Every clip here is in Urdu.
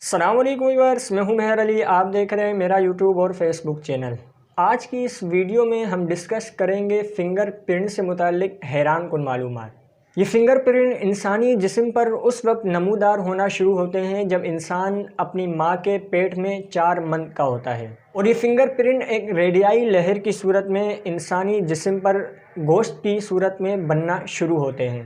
السلام علیکم ویورس، میں ہوں مہر علی۔ آپ دیکھ رہے ہیں میرا یوٹیوب اور فیس بک چینل۔ آج کی اس ویڈیو میں ہم ڈسکس کریں گے فنگر پرنٹ سے متعلق حیران کن معلومات۔ یہ فنگر پرنٹ انسانی جسم پر اس وقت نمودار ہونا شروع ہوتے ہیں جب انسان اپنی ماں کے پیٹ میں 4 ماہ کا ہوتا ہے، اور یہ فنگر پرنٹ ایک ریڈیائی لہر کی صورت میں انسانی جسم پر گوشت کی صورت میں بننا شروع ہوتے ہیں۔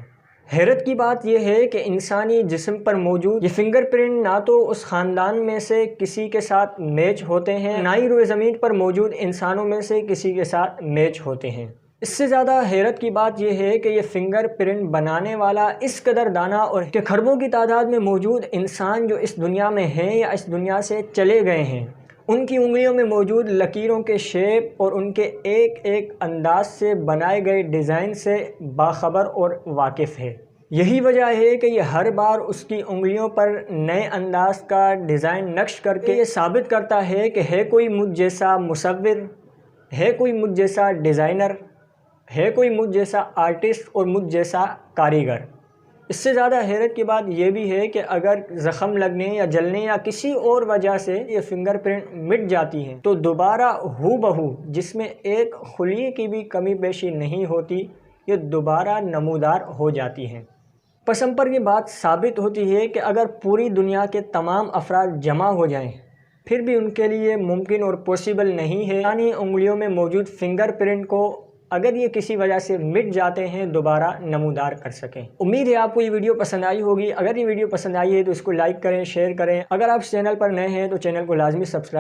حیرت کی بات یہ ہے کہ انسانی جسم پر موجود یہ فنگر پرنٹ نہ تو اس خاندان میں سے کسی کے ساتھ میچ ہوتے ہیں، نہ ہی روئے زمین پر موجود انسانوں میں سے کسی کے ساتھ میچ ہوتے ہیں۔ اس سے زیادہ حیرت کی بات یہ ہے کہ یہ فنگر پرنٹ بنانے والا اس قدر دانا اور کہ کھربوں کی تعداد میں موجود انسان جو اس دنیا میں ہیں یا اس دنیا سے چلے گئے ہیں، ان کی انگلیوں میں موجود لکیروں کے شیپ اور ان کے ایک ایک انداز سے بنائے گئے ڈیزائن سے باخبر اور واقف ہے۔ یہی وجہ ہے کہ یہ ہر بار اس کی انگلیوں پر نئے انداز کا ڈیزائن نقش کر کے یہ ثابت کرتا ہے کہ ہے کوئی مجھ جیسا مصور، ہے کوئی مجھ جیسا ڈیزائنر، ہے کوئی مجھ جیسا آرٹسٹ اور مجھ جیسا کاریگر۔ اس سے زیادہ حیرت کی بات یہ بھی ہے کہ اگر زخم لگنے یا جلنے یا کسی اور وجہ سے یہ فنگر پرنٹ مٹ جاتی ہیں تو دوبارہ ہو بہو، جس میں ایک خلی کی بھی کمی بیشی نہیں ہوتی، یہ دوبارہ نمودار ہو جاتی ہیں۔ پس ہم پر یہ بات ثابت ہوتی ہے کہ اگر پوری دنیا کے تمام افراد جمع ہو جائیں پھر بھی ان کے لیے ممکن اور پوسیبل نہیں ہے یعنی انگلیوں میں موجود فنگر پرنٹ کو اگر یہ کسی وجہ سے مٹ جاتے ہیں دوبارہ نمودار کر سکیں۔ امید ہے آپ کو یہ ویڈیو پسند آئی ہوگی۔ اگر یہ ویڈیو پسند آئی ہے تو اس کو لائک کریں، شیئر کریں۔ اگر آپ اس چینل پر نئے ہیں تو چینل کو لازمی سبسکرائب